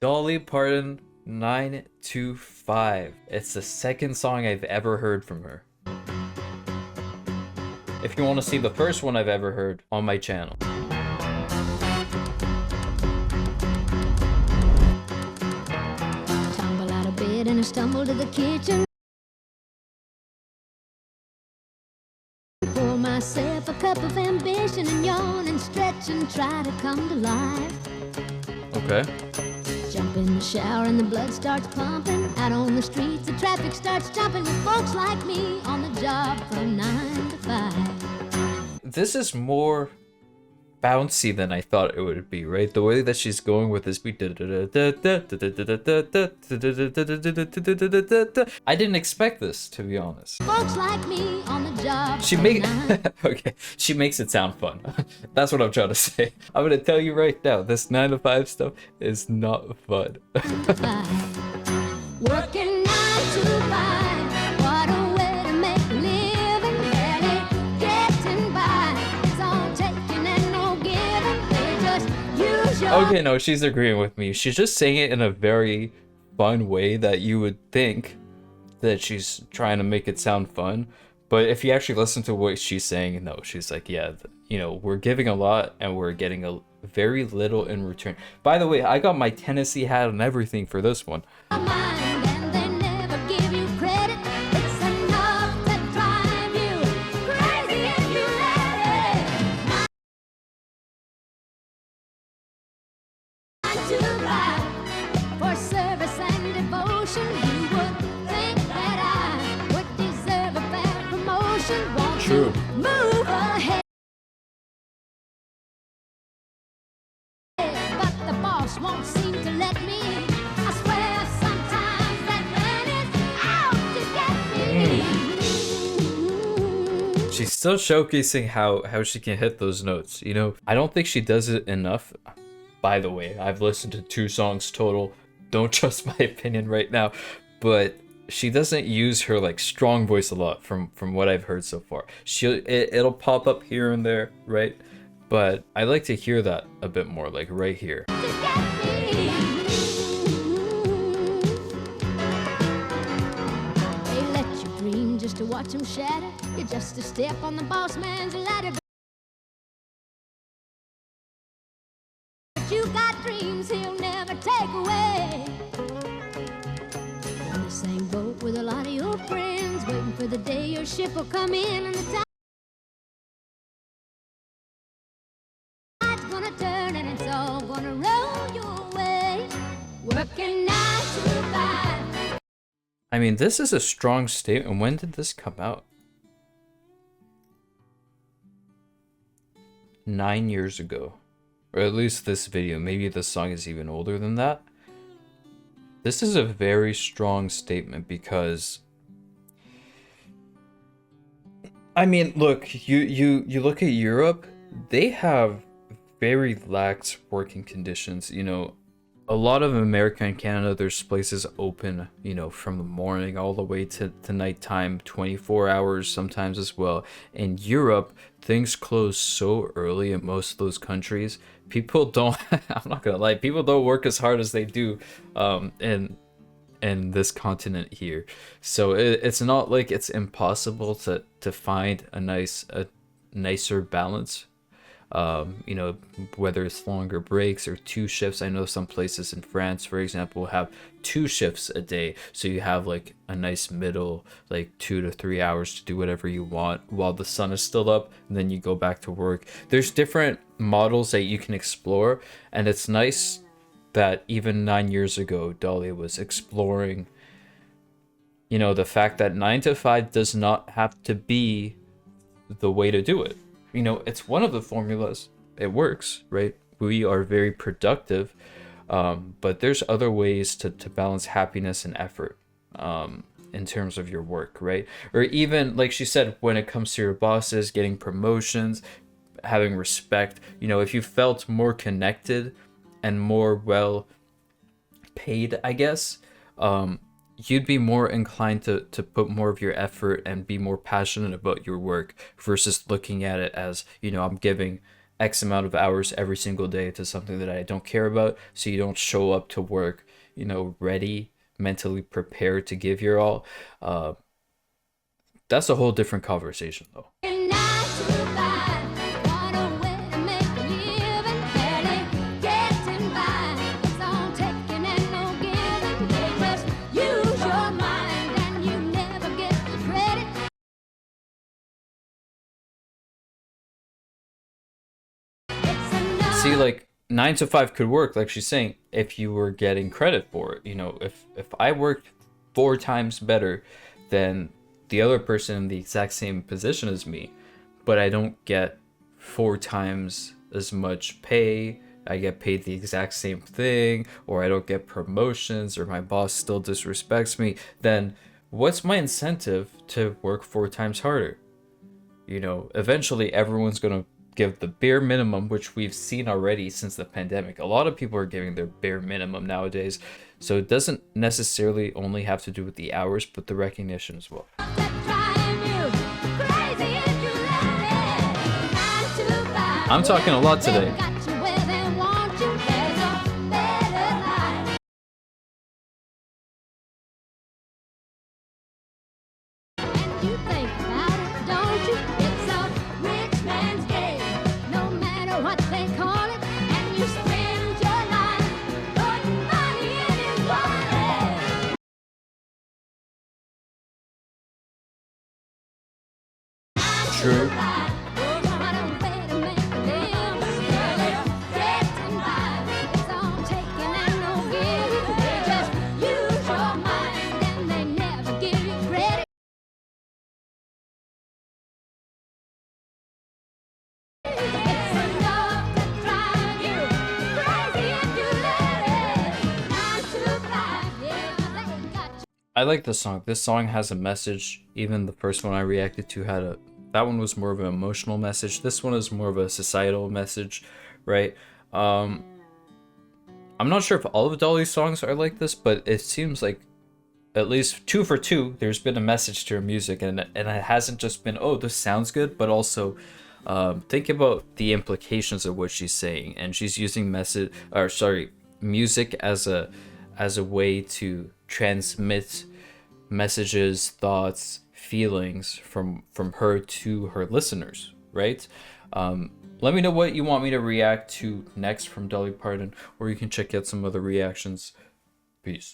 Dolly Parton 925. It's the second song I've ever heard from her. If you want to see the first one I've ever heard on my channel. Tumble out of bed and I stumble to the kitchen. Pour myself a cup of ambition and yawn and stretch and try to come to life. Okay. Jump in the shower and the blood starts pumping. Out on the streets the traffic starts jumping with folks like me on the job from 9 to 5. This is more bouncy than I thought it would be, right? The way that she's going with this beat. I didn't expect this, to be honest. Folks like me on the job. She okay, she makes it sound fun. That's what I'm trying to say. I'm gonna tell you right now, this 9 to 5 stuff is not fun. Working 9 to 5. What a way to make a living. Barely getting by. It's all taking and no giving. They just use your... Okay, no, she's agreeing with me. She's just saying it in a very fun way that you would think that she's trying to make it sound fun. But if you actually listen to what she's saying, no, she's like, yeah, you know, we're giving a lot and we're getting a very little in return. By the way, I got my Tennessee hat and everything for this one. mind and they never give you credit. It's enough to drive you crazy if you let it. 9 to 5 for service and devotion. You would think that I would deserve a fair promotion. Want True. to move ahead, but the boss won't seem to let me. I swear sometimes that man is out to get me. She's still showcasing how she can hit those notes, you know? I don't think she does it enough. By the way, I've listened to 2 songs total. Don't trust my opinion right now, but she doesn't use her like strong voice a lot from what I've heard so far. It'll pop up here and there, right? But I like to hear that a bit more, like right here. To get me. They let you dream just to watch them shatter. You're just a step on the boss man's ladder. But you got dreams he'll never take away. On the same boat with a lot of your friends, waiting for the day your ship will come in and the tide's gonna turn and it's all gonna roll your way. Working 9 to 5. I mean, this is a strong statement. When did this come out? 9 years ago. Or at least this video. Maybe this song is even older than that. This is a very strong statement because... I mean, look, you look at Europe, they have very lax working conditions, you know. A lot of America and Canada, there's places open, you know, from the morning all the way to nighttime, 24 hours sometimes as well. In Europe, things close so early in most of those countries. People don't, I'm not gonna lie, people don't work as hard as they do in this continent here. So it's not like it's impossible to find a nicer balance. You know, whether it's longer breaks or 2 shifts. I know some places in France, for example, have 2 shifts a day, so you have like a nice middle, like 2 to 3 hours to do whatever you want while the sun is still up, and then you go back to work. There's different models that you can explore, and it's nice that even 9 years ago Dolly was exploring, you know, the fact that 9 to 5 does not have to be the way to do it. You know, it's one of the formulas. It works, right? We are very productive, but there's other ways to balance happiness and effort in terms of your work, right? Or even, like she said, when it comes to your bosses, getting promotions, having respect. You know, if you felt more connected and more well paid, I guess, you'd be more inclined to put more of your effort and be more passionate about your work versus looking at it as, you know, I'm giving X amount of hours every single day to something that I don't care about, so you don't show up to work, ready, mentally prepared to give your all. Uh, that's a whole different conversation, though. See, like 9 to 5 could work, like she's saying, if you were getting credit for it. If I worked 4 times better than the other person in the exact same position as me, but I don't get 4 times as much pay, I get paid the exact same thing, or I don't get promotions, or my boss still disrespects me, then what's my incentive to work 4 times harder? Eventually everyone's gonna give the bare minimum, which we've seen already since the pandemic. A lot of people are giving their bare minimum nowadays. So it doesn't necessarily only have to do with the hours, but the recognition as well. I'm talking a lot today. You think about it, don't you? It's a rich man's game, no matter what they call it. And you spend your life putting money in his wallet. True. What a way to make a living. Getting by, it's all taking and no giving. They just use your mind and they never give you credit. It's enough to drive you crazy if you let it. 9 to 5, yeah, they got you. I like this song. This song has a message. Even the first one I reacted to that one was more of an emotional message. This one is more of a societal message, right? I'm not sure if all of Dolly's songs are like this, but it seems like at least 2 for 2, there's been a message to her music, and it hasn't just been, oh, this sounds good, but also think about the implications of what she's saying, and she's using music as a way to transmit messages, thoughts, feelings from her to her listeners, right? Let me know what you want me to react to next from Dolly Parton, or you can check out some other reactions. Peace.